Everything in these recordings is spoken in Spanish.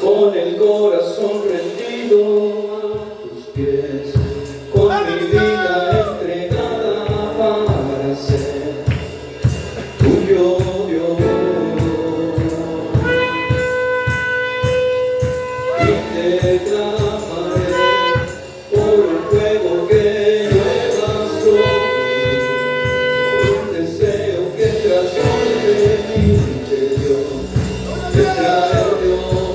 con el corazón rendido a tus pies, con mi vida entregada para ser tuyo, Dios. Y te clamaré por el fuego que llevas sobre mí, por un deseo que trasciende mi interior, de traerte honor.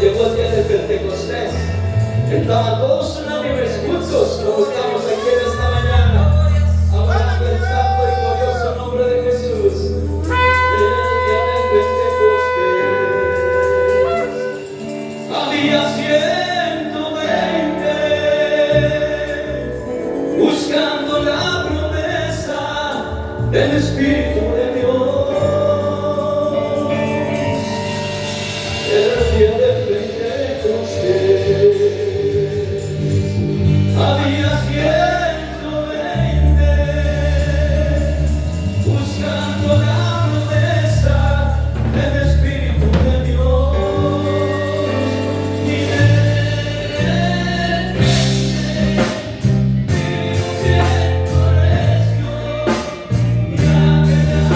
llegó el día de Pentecostés. Estaban todos unánimes juntos, como estamos aquí en esta mañana, hablando del santo y glorioso nombre de Jesús. El día de Pentecostés había 120 buscando la promesa del Espíritu de Dios. El día de Pentecostés había 120 buscando la promesa del Espíritu de Dios. Y de repente un viento recio y aquella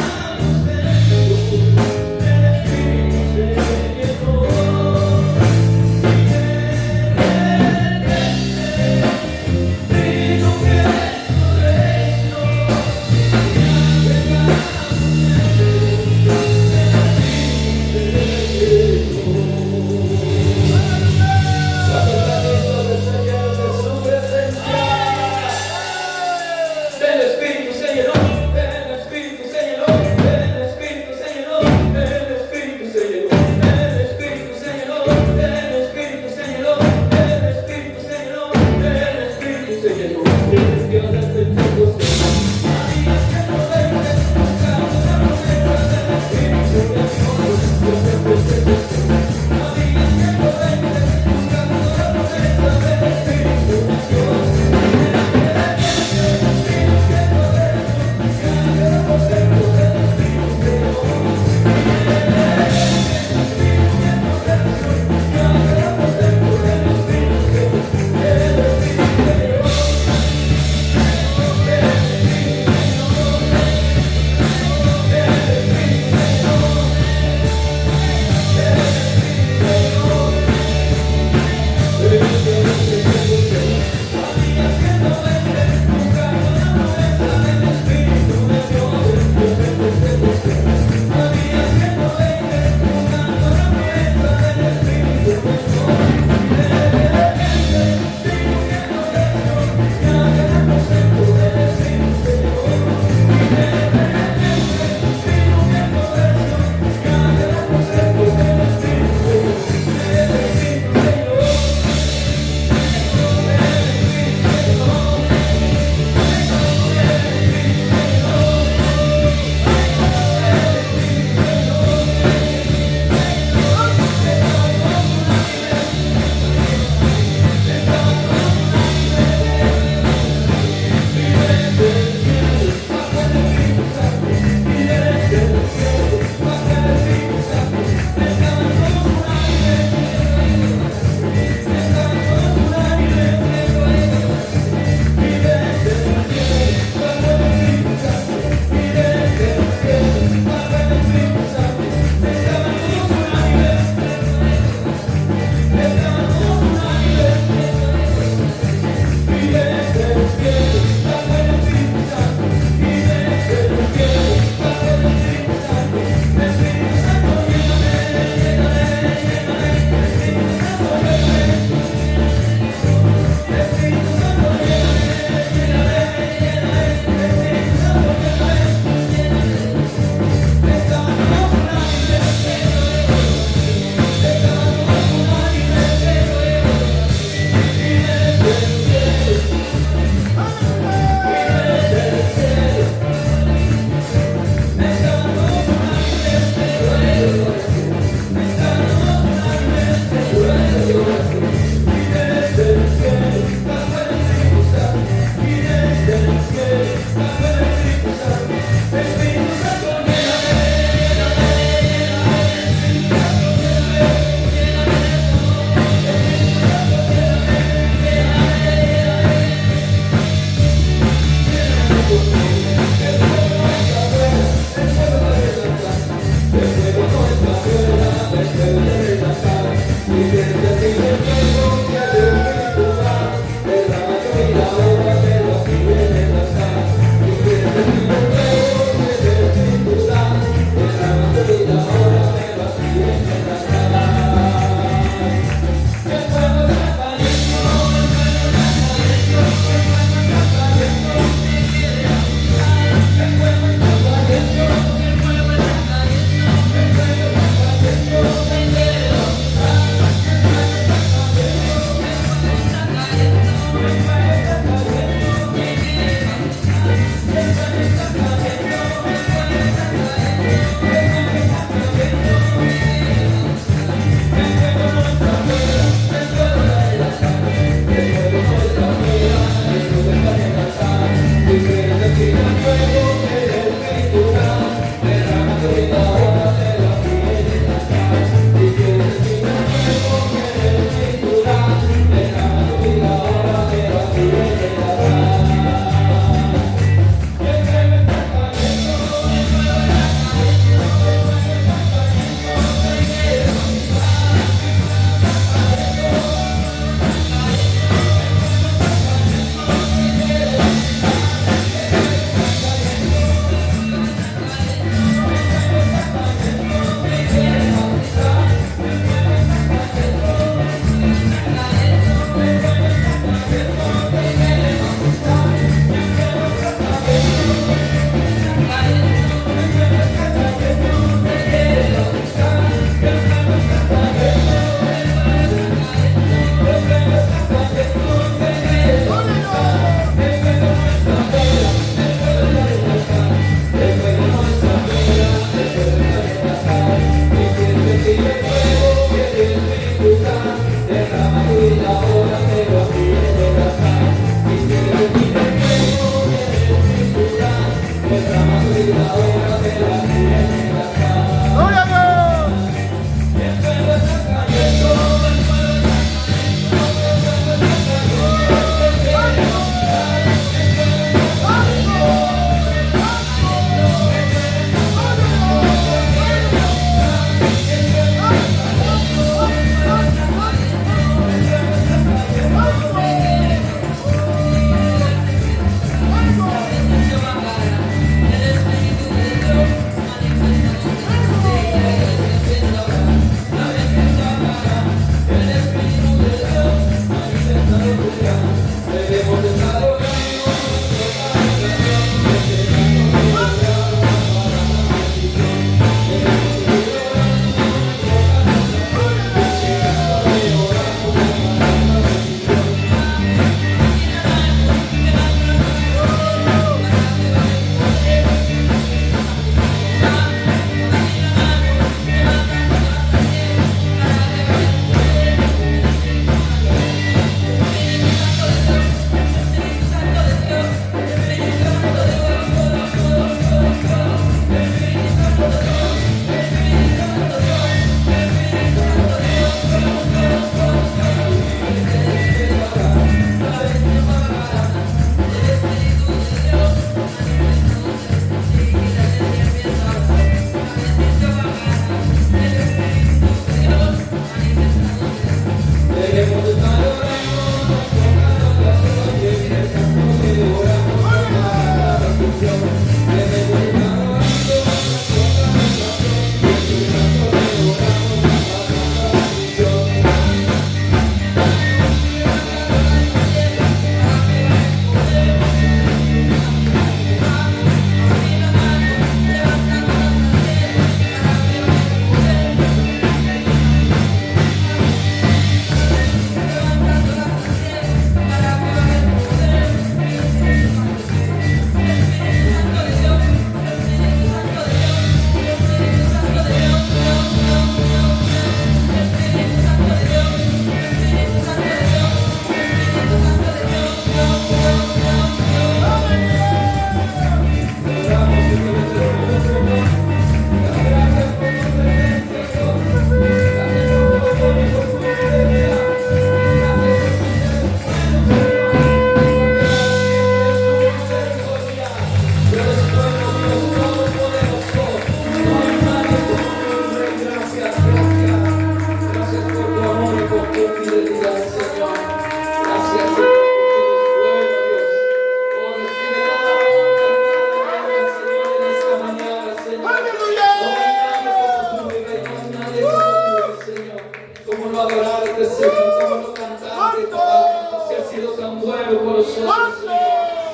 adorarte, Señor, cómo no cantarte, papá, si has sido tan bueno con nosotros, Señor.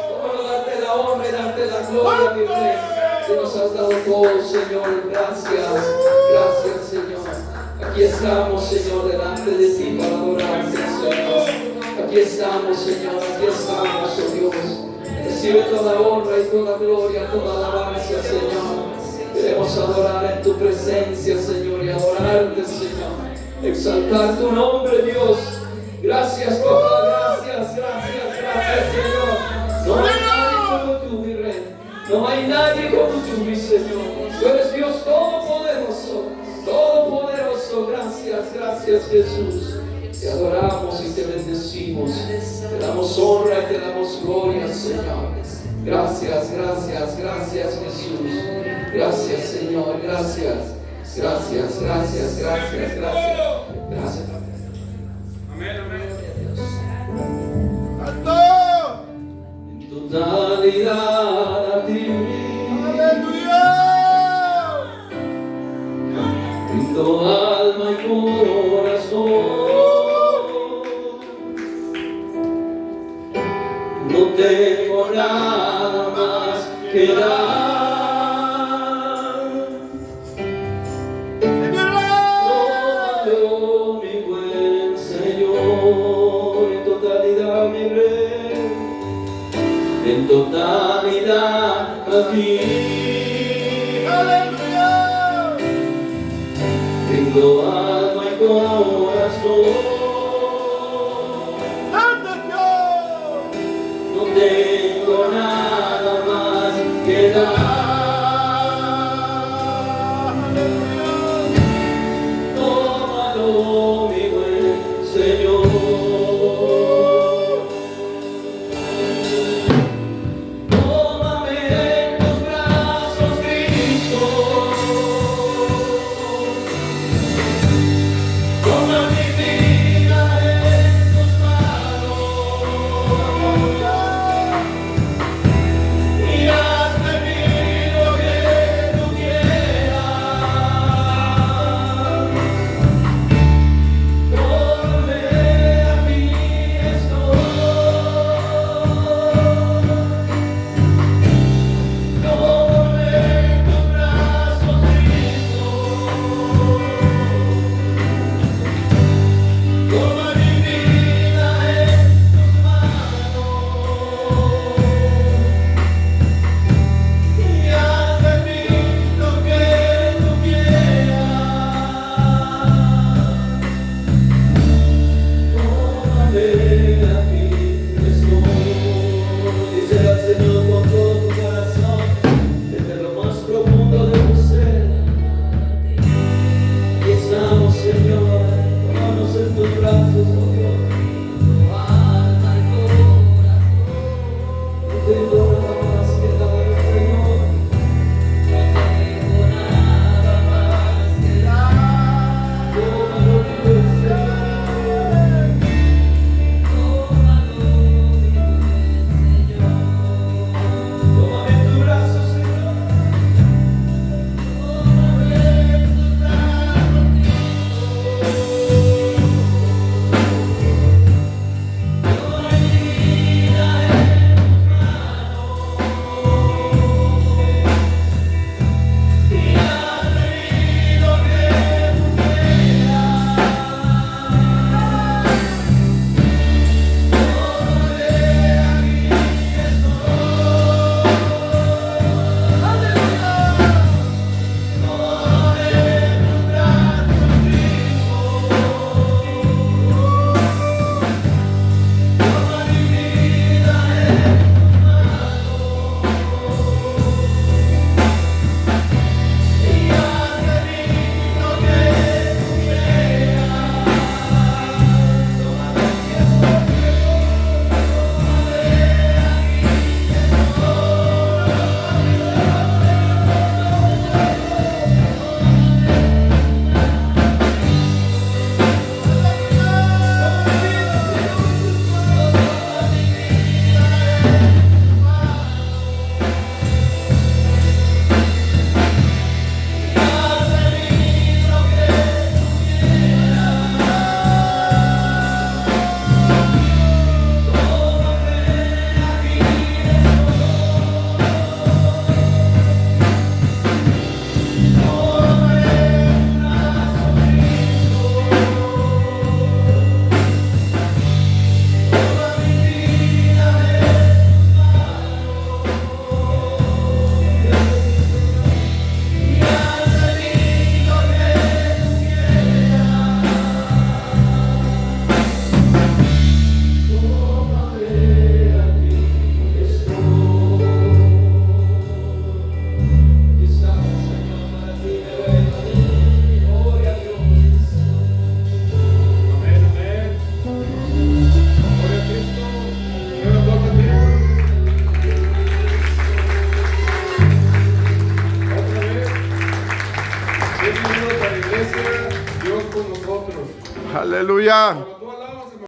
Cómo no darte la honra y darte la gloria, mi Rey. Que nos has dado todo, Señor. Gracias, gracias, Señor. Aquí estamos, Señor, delante de ti para adorarte, Señor. Aquí estamos, Señor, aquí estamos, oh Dios. Recibe toda honra y toda gloria, toda alabanza, Señor. Queremos adorar en tu presencia, Señor, y adorarte, Señor. Exaltar tu nombre, Dios. Gracias, papá, gracias, Señor. No hay nadie como tú, mi Rey. No hay nadie como tú, mi Señor. Tú eres Dios todopoderoso, todopoderoso. Gracias, Jesús. Te adoramos y te bendecimos. Te damos honra y te damos gloria, Señor. Gracias, Jesús. Gracias, Señor. Gracias. Gracias. Amén. En totalidad a ti. Brindo alma y corazón. No tengo nada más que dar. Tómalo, mi buen Señor, en totalidad, mi Rey, en totalidad a ti. Brindo alma y corazón. No tengo nada más que dar. Tómalo, mi buen Señor. Tómame en tus brazos, Cristo. Toma mi vida en tus manos y hazme Aleluya.